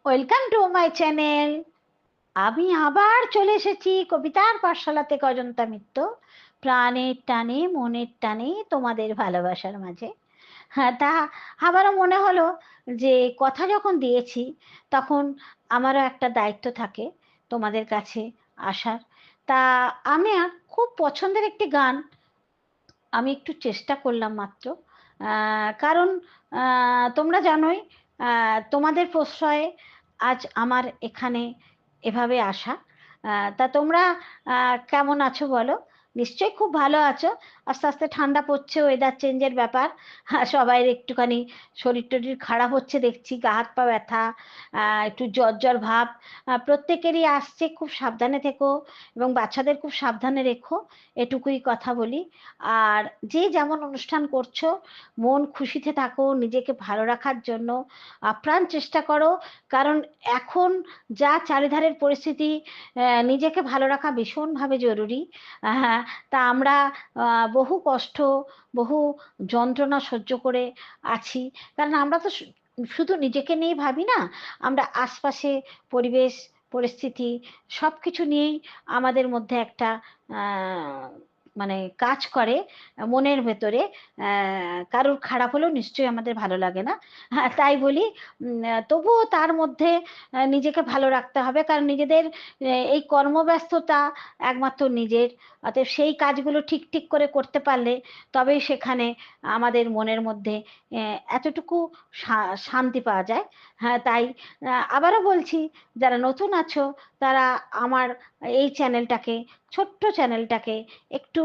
Welcome to my channel. আমি আবার চলে এসেছি কবিতার পাঠশালা থেকে অজন্তা মিত্র, প্রাণের টানে মনের টানে তোমাদের ভালোবাসার মাঝে। হ্যাঁ, তা আবারও মনে হলো যে কথা যখন দিয়েছি তখন আমারও একটা দায়িত্ব থাকে তোমাদের কাছে আসার। তা আমি খুব পছন্দের একটি গান আমি একটু চেষ্টা করলাম মাত্র, কারণ তোমরা জানোই তোমাদের প্রশ্রয়ে আজ আমার এখানে এভাবে আসা। তা তোমরা কেমন আছো বলো? নিশ্চয়ই খুব ভালো আছো। আস্তে আস্তে ঠান্ডা পড়ছে, ওয়েদার চেঞ্জের ব্যাপার। সবাই একটুখানি শরীর টরীর খারাপ হচ্ছে দেখছি, গা হাত পা ব্যথা, একটু জ্বর জ্বর ভাব প্রত্যেকেরই আসছে। খুব সাবধানে থেকো এবং বাচ্চাদের খুব সাবধানে রেখো, এটুকুই কথা বলি। আর যে যেমন অনুষ্ঠান করছো, মন খুশিতে থাকো, নিজেকে ভালো রাখার জন্য আপ্রাণ চেষ্টা করো। কারণ এখন যা চারিধারের পরিস্থিতি, নিজেকে ভালো রাখা ভীষণভাবে জরুরি। তা আমরা বহু কষ্ট, বহু যন্ত্রণা সহ্য করে আছি। কারণ আমরা তো শুধু নিজেকে নিয়ে ভাবি না, আমরা আশপাশে পরিবেশ পরিস্থিতি সব কিছু নিয়েই আমাদের মধ্যে একটা মানে কাজ করে মনের ভেতরে। কারোর খারাপ হলেও নিশ্চয়ই আমাদের ভালো লাগে না। হ্যাঁ, তাই বলি তবুও তার মধ্যে নিজেকে ভালো রাখতে হবে, কারণ নিজেদের এই কর্মব্যস্ততা একমাত্র নিজের। অতএব সেই কাজগুলো ঠিক ঠিক করে করতে পারলে তবেই সেখানে আমাদের মনের মধ্যে এতটুকু শান্তি পাওয়া যায়। হ্যাঁ, তাই আবারও বলছি, যারা নতুন আছো তারা আমার এই চ্যানেলটাকে, ছোট্ট চ্যানেলটাকে একটু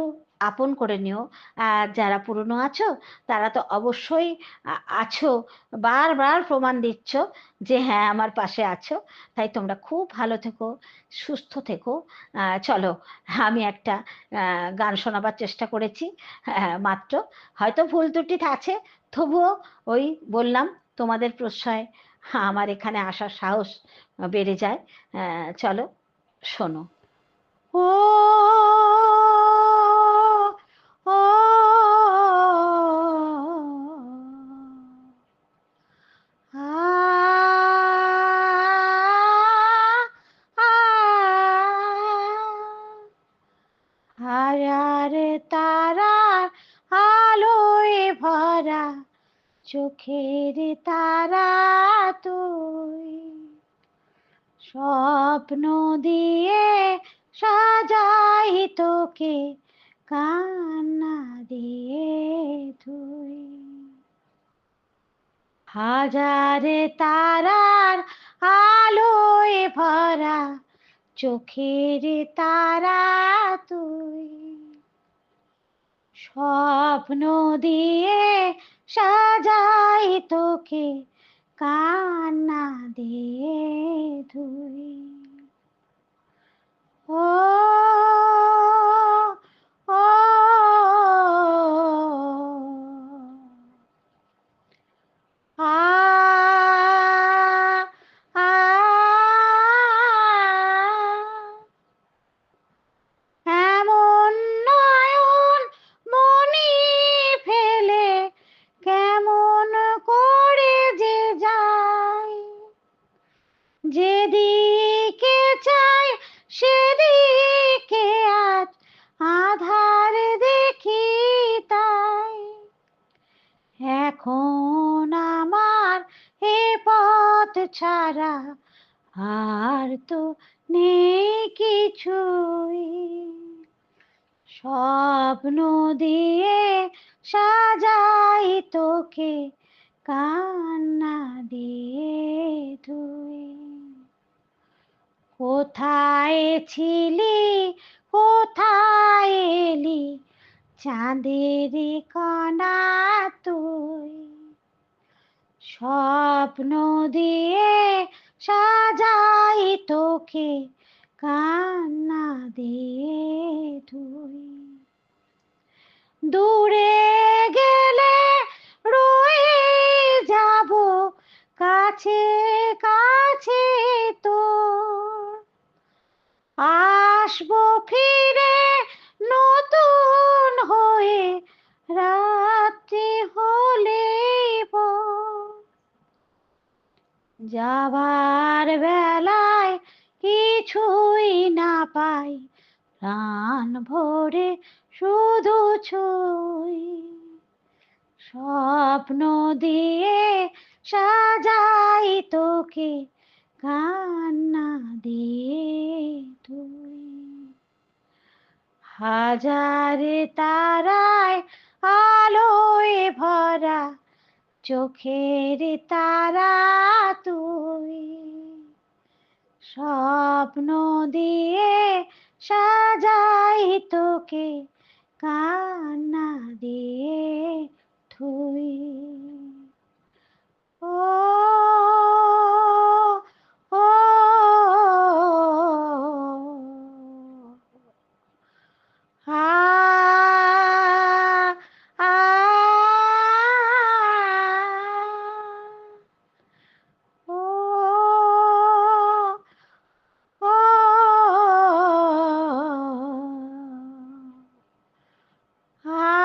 আপন করে নিও। আর যারা পুরনো আছো তারা তো অবশ্যই আছো, বারবার প্রমাণ দিচ্ছ যে হ্যাঁ আমার পাশে আছো। তাই তোমরা খুব ভালো থেকো, সুস্থ থেকো। চলো, আমি একটা গান শোনাবার চেষ্টা করেছি মাত্র, হয়তো ভুল ত্রুটি আছে, তবুও ওই বললাম তোমাদের প্রশ্রয় আমার এখানে আসার সাহস বেড়ে যায়। চলো, শোনো। ও ও হারার তারার আলোয় ভরা চোখের তারা তুই, স্বপ্ন দিয়ে সাজাই তোকে, কান্না দিয়ে তুই। হাজারে তারার আলোয় ভরা চোখের তারা তুই, স্বপ্ন দিয়ে সাজাই তোকে, কান্না দিয়ে ধুই। ও ও আ আ এমন নয়ন মনি ফেলে কেমন করে যে যায়, যেদিকে চাই সেদিকে আজ আধার দেখি তাই। এখন আমার এ পথ ছাড়া আর তো নেই কিছুই, স্বপ্ন দিয়ে সাজাই তোকে, কান্না দিয়ে তুই। কোথায় ছিলি, কোথায় এলি, চাঁদের কণা তুই, স্বপ্ন দিয়ে সাজাই তোকে, কান্না দিয়ে তুই। দূরে গেলে রয়ে যাব, কাছে কাছে তোর আসবো ফিরে নতুন হয়ে, রাত্রি হলে যাবার বেলায় কিছুই না পাই, প্রাণ ভরে শুধু ছুঁই। স্বপ্ন দিয়ে সাজাই তোকে, কান্না দিয়ে তুই। হাজারে তারায় আলোয় ভরা, চোখের তারা তুই। স্বপ্ন দিয়ে সাজাই তোকে, কান্না দিয়ে তুই। ও ও আ আ ও ও আ